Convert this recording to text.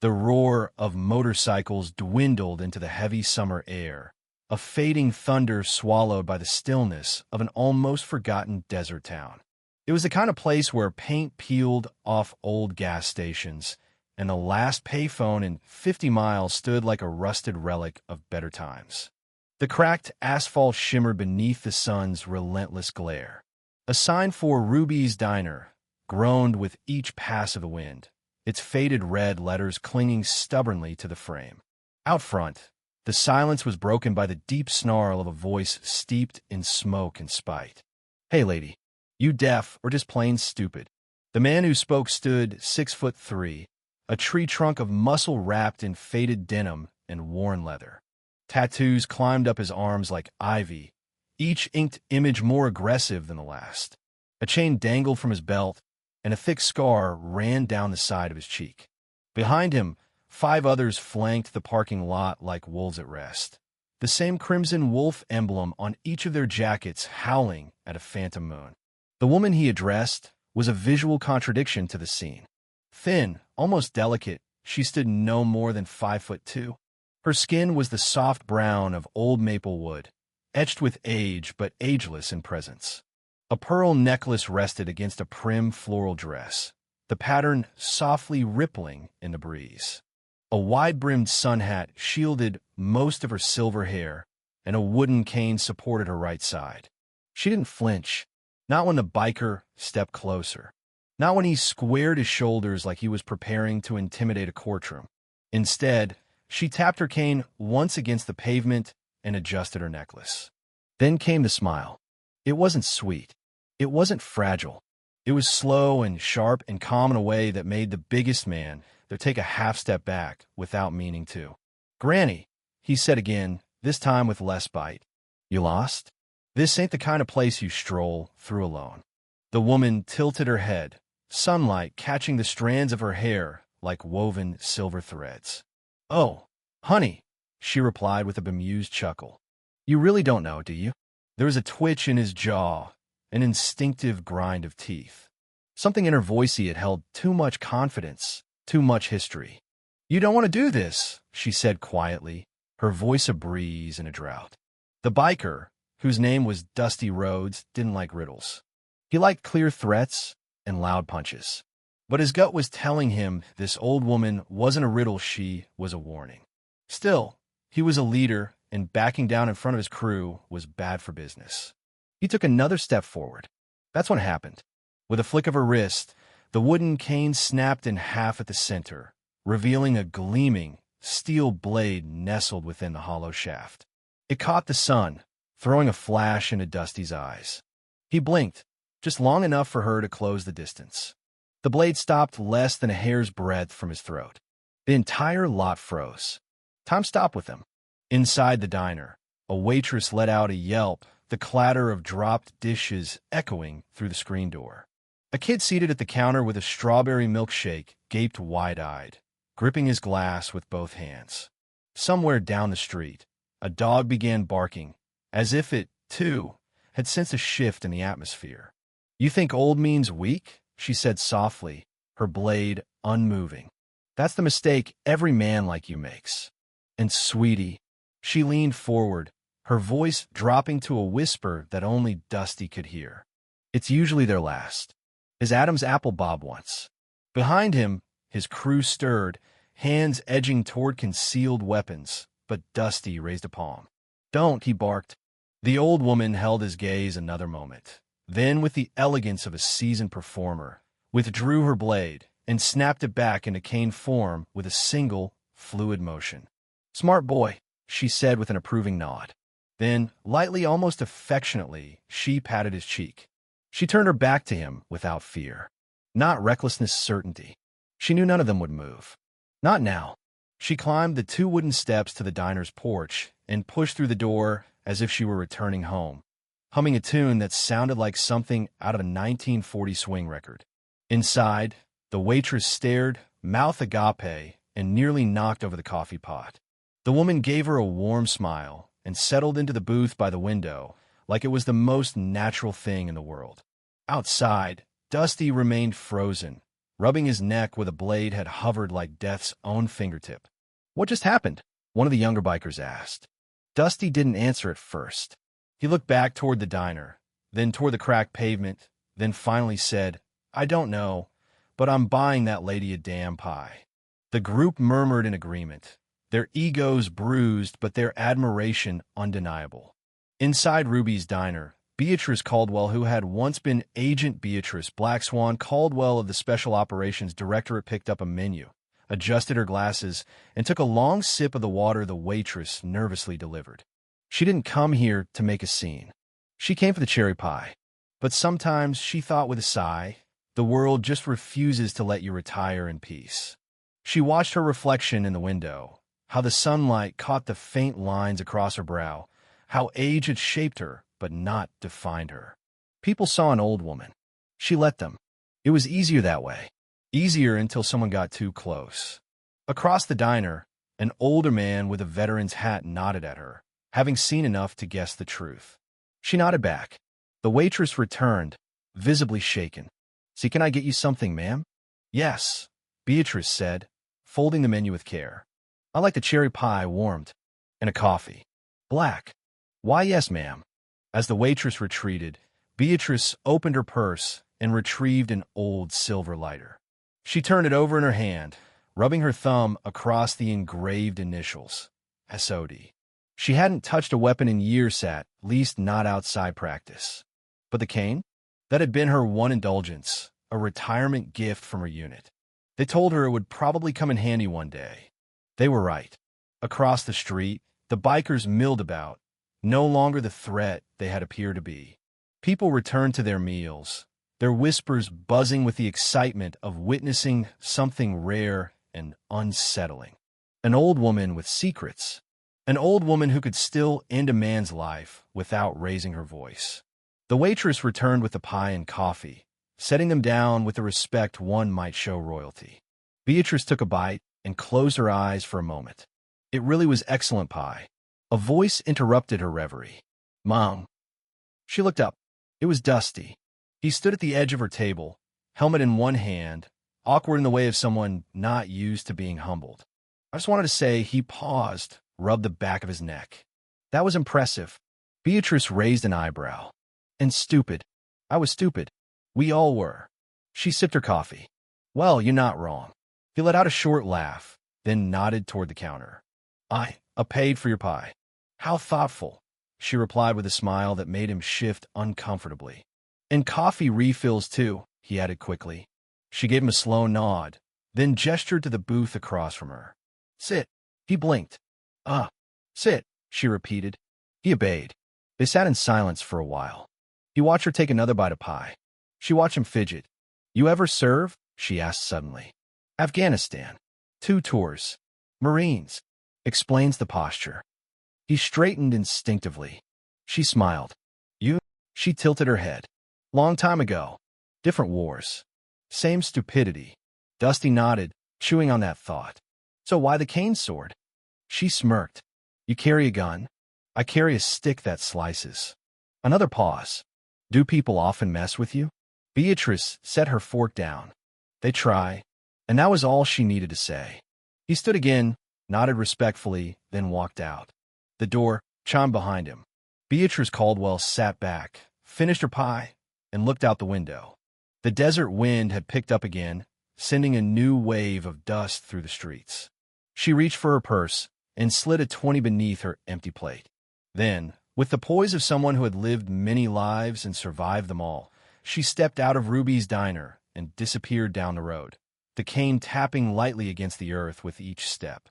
The roar of motorcycles dwindled into the heavy summer air, a fading thunder swallowed by the stillness of an almost forgotten desert town. It was the kind of place where paint peeled off old gas stations, and the last payphone in 50 miles stood like a rusted relic of better times. The cracked asphalt shimmered beneath the sun's relentless glare. A sign for Ruby's Diner groaned with each pass of the wind, its faded red letters clinging stubbornly to the frame. Out front, the silence was broken by the deep snarl of a voice steeped in smoke and spite. "Hey, lady, you deaf or just plain stupid?" The man who spoke stood 6'3", a tree trunk of muscle wrapped in faded denim and worn leather. Tattoos climbed up his arms like ivy, each inked image more aggressive than the last. A chain dangled from his belt, and a thick scar ran down the side of his cheek. Behind him, 5 others flanked the parking lot like wolves at rest, the same crimson wolf emblem on each of their jackets howling at a phantom moon. The woman he addressed was a visual contradiction to the scene. Thin, almost delicate, she stood no more than 5'2". Her skin was the soft brown of old maple wood, etched with age but ageless in presence. A pearl necklace rested against a prim floral dress, the pattern softly rippling in the breeze. A wide-brimmed sun hat shielded most of her silver hair, and a wooden cane supported her right side. She didn't flinch, not when the biker stepped closer, not when he squared his shoulders like he was preparing to intimidate a courtroom. Instead, she tapped her cane once against the pavement and adjusted her necklace. Then came the smile. It wasn't sweet. It wasn't fragile. It was slow and sharp and calm in a way that made the biggest man take a half step back without meaning to. "Granny," he said again, this time with less bite. "You lost? This ain't the kind of place you stroll through alone." The woman tilted her head, sunlight catching the strands of her hair like woven silver threads. "Oh, honey," she replied with a bemused chuckle. "You really don't know, do you?" There was a twitch in his jaw, an instinctive grind of teeth. Something in her voice had held too much confidence, too much history. "You don't want to do this," she said quietly, her voice a breeze in a drought. The biker, whose name was Dusty Rhodes, didn't like riddles. He liked clear threats and loud punches. But his gut was telling him this old woman wasn't a riddle, she was a warning. Still, he was a leader, and backing down in front of his crew was bad for business. He took another step forward. That's what happened. With a flick of her wrist, the wooden cane snapped in half at the center, revealing a gleaming, steel blade nestled within the hollow shaft. It caught the sun, throwing a flash into Dusty's eyes. He blinked, just long enough for her to close the distance. The blade stopped less than a hair's breadth from his throat. The entire lot froze. Time stopped with them. Inside the diner, a waitress let out a yelp, the clatter of dropped dishes echoing through the screen door. A kid seated at the counter with a strawberry milkshake gaped wide-eyed, gripping his glass with both hands. Somewhere down the street, a dog began barking, as if it, too, had sensed a shift in the atmosphere. "You think old means weak?" she said softly, her blade unmoving. "That's the mistake every man like you makes. And sweetie," she leaned forward, her voice dropping to a whisper that only Dusty could hear, "it's usually their last. His Adam's apple bob once." Behind him, his crew stirred, hands edging toward concealed weapons, but Dusty raised a palm. "Don't," he barked. The old woman held his gaze another moment, then with the elegance of a seasoned performer, withdrew her blade and snapped it back into cane form with a single, fluid motion. "Smart boy," she said with an approving nod. Then, lightly, almost affectionately, she patted his cheek. She turned her back to him without fear. Not recklessness, certainty. She knew none of them would move. Not now. She climbed the 2 wooden steps to the diner's porch and pushed through the door as if she were returning home, humming a tune that sounded like something out of a 1940 swing record. Inside, the waitress stared, mouth agape, and nearly knocked over the coffee pot. The woman gave her a warm smile and settled into the booth by the window like it was the most natural thing in the world. Outside, Dusty remained frozen, rubbing his neck where the blade had hovered like death's own fingertip. "What just happened?" one of the younger bikers asked. Dusty didn't answer at first. He looked back toward the diner, then toward the cracked pavement, then finally said, "I don't know, but I'm buying that lady a damn pie." The group murmured in agreement, their egos bruised but their admiration undeniable. Inside Ruby's diner, Beatrice Caldwell, who had once been Agent Beatrice Black Swan Caldwell of the Special Operations Directorate, picked up a menu, adjusted her glasses, and took a long sip of the water the waitress nervously delivered. She didn't come here to make a scene. She came for the cherry pie. But sometimes, she thought with a sigh, the world just refuses to let you retire in peace. She watched her reflection in the window, how the sunlight caught the faint lines across her brow, how age had shaped her but not defined her. People saw an old woman. She let them. It was easier that way. Easier until someone got too close. Across the diner, an older man with a veteran's hat nodded at her, having seen enough to guess the truth. She nodded back. The waitress returned, visibly shaken. "See, can I get you something, ma'am?" "Yes," Beatrice said, folding the menu with care. "I like the cherry pie warmed. And a coffee. Black." "Why, yes, ma'am." As the waitress retreated, Beatrice opened her purse and retrieved an old silver lighter. She turned it over in her hand, rubbing her thumb across the engraved initials, SOD. She hadn't touched a weapon in years, at least not outside practice. But the cane? That had been her one indulgence, a retirement gift from her unit. They told her it would probably come in handy one day. They were right. Across the street, the bikers milled about, no longer the threat they had appeared to be. People returned to their meals, their whispers buzzing with the excitement of witnessing something rare and unsettling. An old woman with secrets. An old woman who could still end a man's life without raising her voice. The waitress returned with the pie and coffee, setting them down with the respect one might show royalty. Beatrice took a bite and closed her eyes for a moment. It really was excellent pie. A voice interrupted her reverie. "Mom." She looked up. It was Dusty. He stood at the edge of her table, helmet in one hand, awkward in the way of someone not used to being humbled. I just wanted to say, he paused, rubbed the back of his neck. "That was impressive." Beatrice raised an eyebrow. "And stupid. I was stupid. We all were." She sipped her coffee. "Well, you're not wrong." He let out a short laugh, then nodded toward the counter. I paid for your pie." "How thoughtful," she replied with a smile that made him shift uncomfortably. "And coffee refills, too," he added quickly. She gave him a slow nod, then gestured to the booth across from her. "Sit." He blinked. Sit," she repeated. He obeyed. They sat in silence for a while. He watched her take another bite of pie. She watched him fidget. "You ever serve?" she asked suddenly. "Afghanistan. 2 tours. Marines." Explains the posture. He straightened instinctively. She smiled. "You?" She tilted her head. "Long time ago. Different wars. Same stupidity." Dusty nodded, chewing on that thought. "So why the cane sword?" She smirked. "You carry a gun? I carry a stick that slices." Another pause. "Do people often mess with you?" Beatrice set her fork down. "They try." And that was all she needed to say. He stood again, nodded respectfully, then walked out. The door chimed behind him. Beatrice Caldwell sat back, finished her pie, and looked out the window. The desert wind had picked up again, sending a new wave of dust through the streets. She reached for her purse and slid a 20 beneath her empty plate. Then, with the poise of someone who had lived many lives and survived them all, she stepped out of Ruby's diner and disappeared down the road, the cane tapping lightly against the earth with each step.